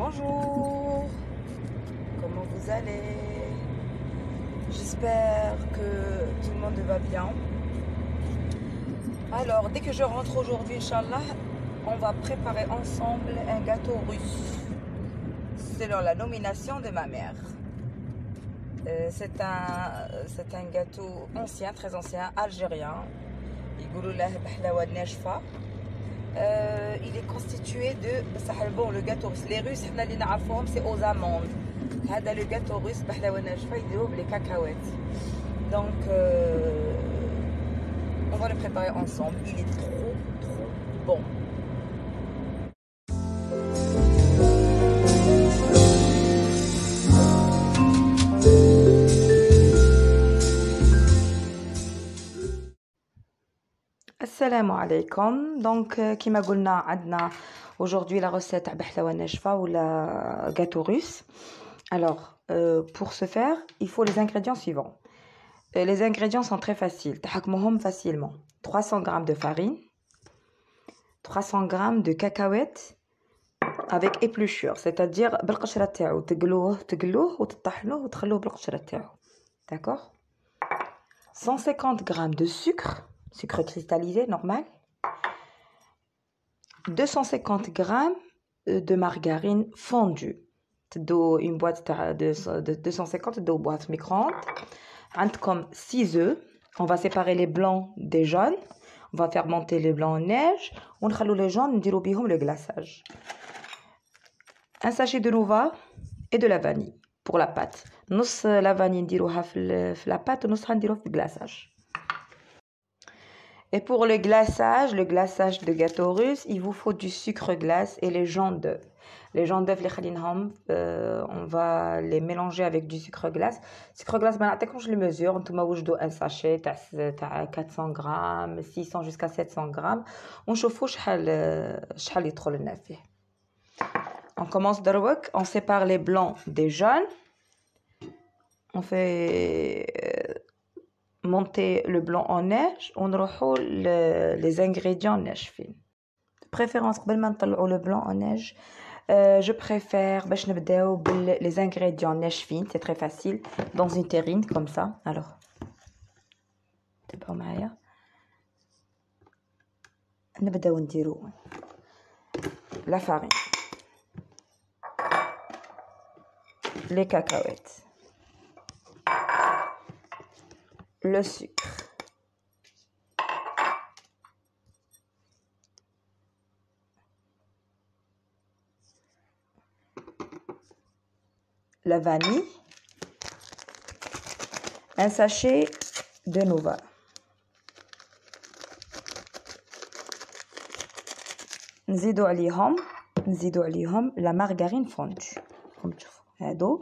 Bonjour, comment vous allez? J'espère que tout le monde va bien. Alors, dès que je rentre aujourd'hui, Inch'Allah, on va préparer ensemble un gâteau russe selon la nomination de ma mère. C'est un gâteau ancien, très ancien, algérien. Il est constitué de bon, le gâteau russe. Les Russes, c'est aux amandes. Le gâteau russe, les cacahuètes. Donc, on va le préparer ensemble. Il est trop bon. Assalamu alaikum. Donc, كما قلنا عندنا aujourd'hui la recette تاع بحلاوه ناشفه ولا gâteau russe. Alors, pour ce faire, il faut les ingrédients suivants. Les ingrédients sont très faciles. تحكمهم facilement. 300 g de farine, 300 g de cacahuètes avec épluchure, c'est-à-dire بالقشره تاعو تقلوه وتطحنوه وتخلوه بالقشره تاعو. D'accord? 150 g de sucre cristallisé normal, 250 g de margarine fondue, une boîte de 250 de boîte micro-ondes. Comme 6 œufs, on va séparer les blancs des jaunes, on va faire monter les blancs en neige, on va les jaunes, نديرو بيهم le glaçage. Un sachet de nougat et de la vanille pour la pâte. نص la vanille نديروها في la pâte ونصها نديروها في le glaçage. Et pour le glaçage de gâteau russe, il vous faut du sucre glace et les jaunes d'œufs. Les jaunes d'œufs, on va les mélanger avec du sucre glace. Sucre glace, quand je les mesure, on un sachet, 400 g, 600 jusqu'à 700 g. On chauffe on commence d'arwak, on sépare les blancs des jaunes. On fait monter le blanc en neige, on rejoint les ingrédients ناشفين. De préférence قبل ما نطلعوا le blanc en neige, je préfère باش نبداو les ingrédients ناشفين, c'est très facile dans une terrine comme ça. Alors تبعوا معايا نبداو نديرو la farine, les cacahuètes, le sucre, la vanille, un sachet de nougat. نزيدو عليهم la margarine fondue. Comme تشوفوا هادو.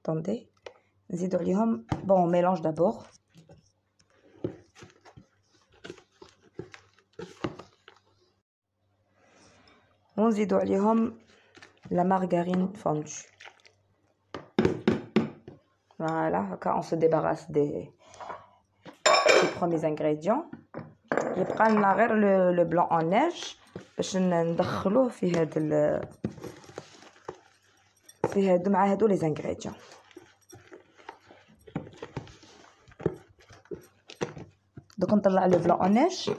Attendez. نزيدو عليهم. Bon, on mélange d'abord. ونزيدو عليهم la margarine fondue. Voilà, on se débarrasse des premiers ingrédients. يبقى لنا غير le blanc en neige باش ندخلوه في هادو مع هادو les ingrédients. Donc on طلع le blanc en neige.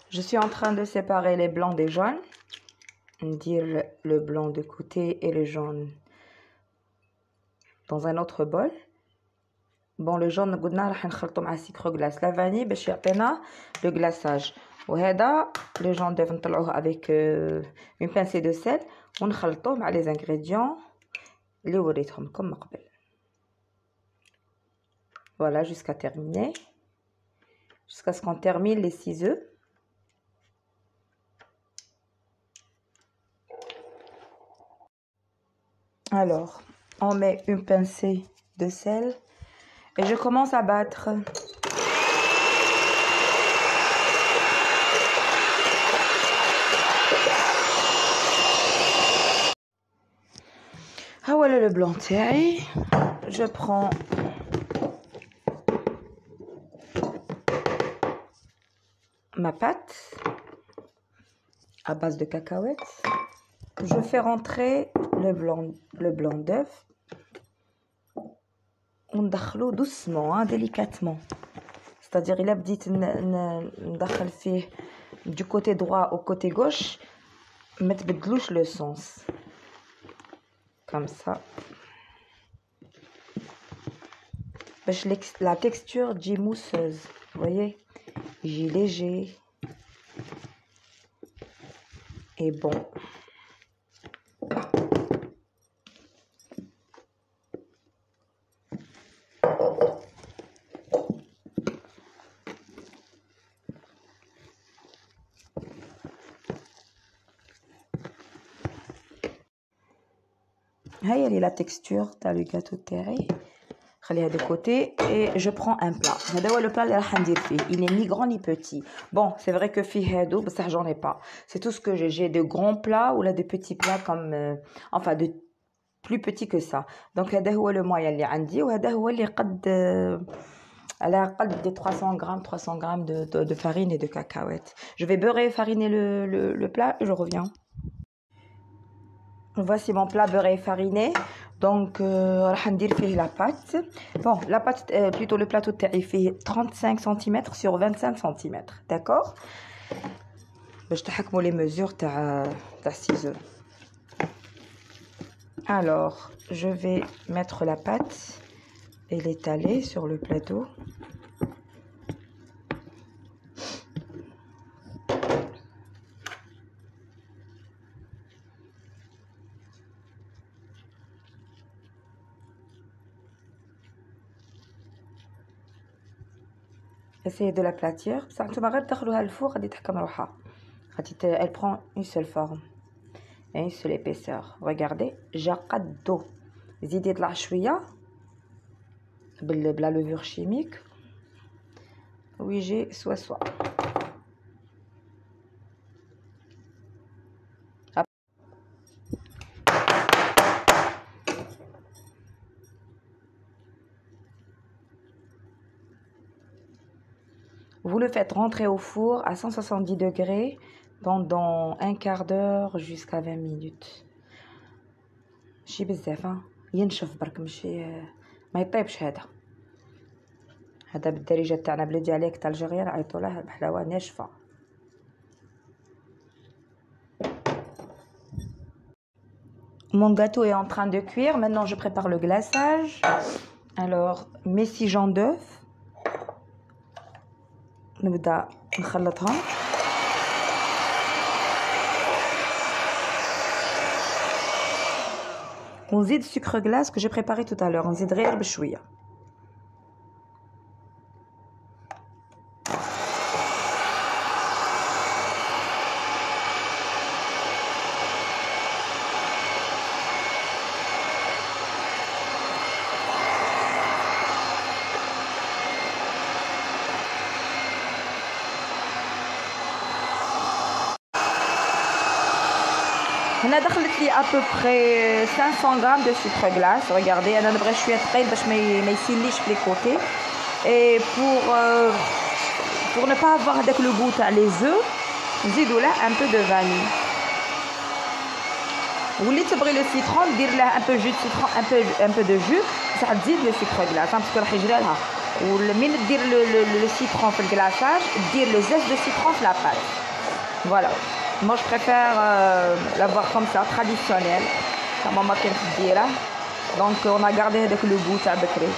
Je suis en train de séparer les blancs des jaunes. Dire le blanc de côté et le jaune dans un autre bol. Bon, le jaune قلنا راح نخلطو مع sucre glace, la vanille باش يعطينا le glaçage. وهذا le jaune d'œuf نطلعوه avec une pincée de sel ونخلطوه مع les ingrédients اللي وريتهم لكم من قبل. Voilà, jusqu'à terminer. Jusqu'à ce qu'on termine les 6 œufs. Alors, on met une pincée de sel et je commence à battre. Ah voilà le blanc تاعي. Je prends ma pâte à base de cacahuètes. je fais rentrer le blanc d'œuf. On ندخلو doucement, hein, délicatement. C'est-à-dire il a بديت ندخل فيه du côté droit au côté gauche, ما تبدلوش le sens. Comme ça. La texture dit mousseuse. Vous voyez? J'ai léger. Et bon. Là, il y a la texture, tu as le gâteau de terre. خليها de côté et je prends un plat. Le plat il n'est ni grand ni petit. Bon, c'est vrai que ça j'en ai pas. C'est tout ce que j'ai. J'ai de grands plats ou là de petits plats comme enfin de plus petits que ça. Donc هذا هو le moyen اللي عندي وهذا هو اللي قد على أقل des 300 grammes de farine et de cacahuètes. Je vais beurrer et fariner le plat et je reviens. Voici mon plat beurré et fariné. Donc, راح ندير فيه la pâte. Bon, la pâte, plutôt le plateau تاعي فيه 35 cm sur 25 cm. D'accord? باش تحكموا les mesures تاع ciseaux. Alors, je vais mettre la pâte et l'étaler sur le plateau. Essayez de l'aplatir. Elle prend une seule forme et une seule épaisseur. Regardez, j'aqaddo. زيدي يطلع شويه بلا levure chimique. Oui, j'ai soit. Vous le faites rentrer au four à 170 degrés pendant un quart d'heure jusqu'à 20 minutes. ماشي بزاف ينشف برك ماشي ما يطيبش هذا بالدارجه تاعنا بلا دياليكت الجيريان نعيطوا له الحلاوه ناشفه. Mon gâteau est en train de cuire. Maintenant je prépare le glaçage. Alors mes 6 jaunes d'œufs نبدا نخلطهم. ونزيد sucre glace que j'ai préparé tout à l'heure. نزيد غير بشويه. هنا دخلت لي à peu près 500 grammes de sucre glace. Regardez, انا نبغي شويه ثقيل باش ما يسيليش في les côtés. Et pour ne pas avoir avec le goût تاع les œufs, نزيدوا له un peu de vanille. واللي تبغي le citron دير له un peu jus de citron, un peu de jus, بصح تزيد le sucre glace parce que راح يجري لها. ومن دير le citron في الكلاصاج دير le zeste de citron في la pâte. Voilà. Moi je préfère l'avoir comme ça, traditionnel. Ça maman qui me dit là. Donc on a gardé avec le goût à Bekri.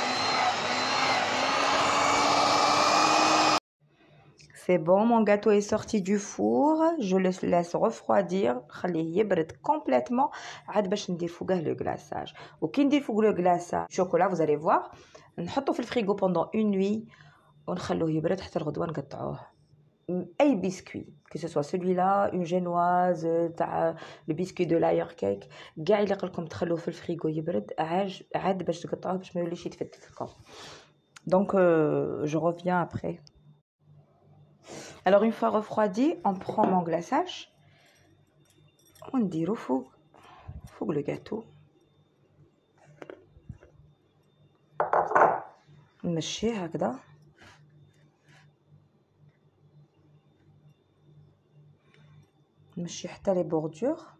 C'est bon, mon gâteau est sorti du four. Je le laisse refroidir. خليه يبرد complètement. عاد باش ندير فوقه le glaçage. وكي ندير فوق le glaçage chocolat, vous allez voir. نحطه في الفريغو pendant une nuit ونخلوه يبرد حتى الغدوه نقطعوه. أي biscuit, que ce soit celui-là, une génoise, le biscuit de l'air cake, كاع اللي قلكم تخلوه في الفريغو يبرد عاد باش تقطعوه باش ما يوليش يتفتت لكم. Donc je reviens après. Alors une fois refroidi, on prend mon glaçage, on نديرو فوق le gâteau. نمشيه هكذا. نمشي حتى les bordures.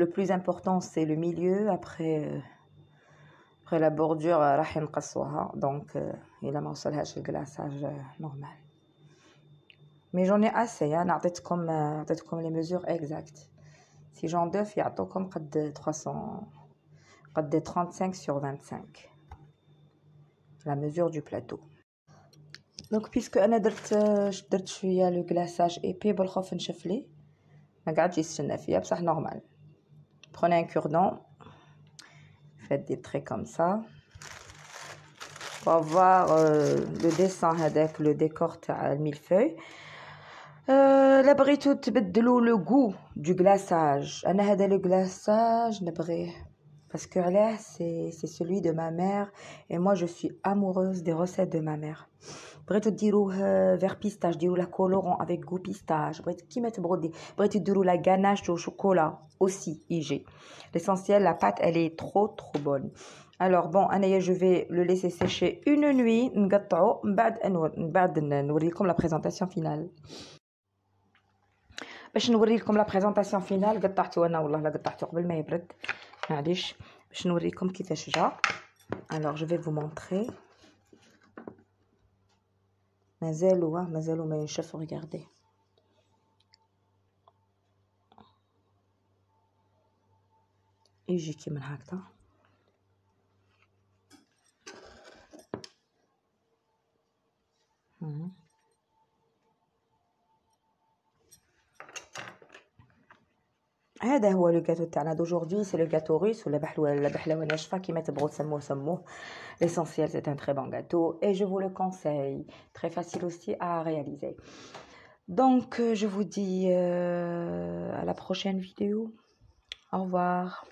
Le plus important, c'est le milieu. Après la bordure, راح ينقصوها. Donc, il a موصلهاش le glaçage normal. Mais j'en ai assez. نعطيتكم les mesures exactes. Si j'en deux, يعطوكم قد 300, قد 35 sur 25. La mesure du plateau. Donc, puisque أنا درت شوية le glaçage épais بالخوف نشفلي. ما قعدش يستنى فيها بصح normal. Prenez un cure-dent. Faites des traits comme ça. Pour avoir le dessin avec le décor تاع الملفeuille. لا بغيتو تبدلوا le goût du glaçage. أنا هذا le glaçage نبغيه parce que علاه c'est celui de ma mère et moi je suis amoureuse des recettes de ma mère. بغيتو ديروه vert pistache, ديروا له colorant avec goût pistache. بغيتو كيما تبغوا بغيتو ديروا la ganache au chocolat aussi يجي. L'essentiel, la pâte elle est trop bonne. Alors bon, أنايا je vais le laisser sécher une nuit. نقطعو من بعد نوريكم la présentation finale. باش نوريكم لا بريزونطاسيون فينال قطعته انا والله لا قطعته قبل ما يبرد معليش باش نوريكم كيفاش جا. alors je vais vous montrer. مازالوا ما ينشفوا. regardez يجي كيما هكذا. هذا هو لو gâteau تاعنا d'aujourd'hui. c'est le gâteau russe ولا بحلوه ناشفه كيما تبغوا تسموه. l'essentiel c'est un très bon gâteau et je vous le conseille. très facile aussi à réaliser. donc je vous dis à la prochaine vidéo. au revoir.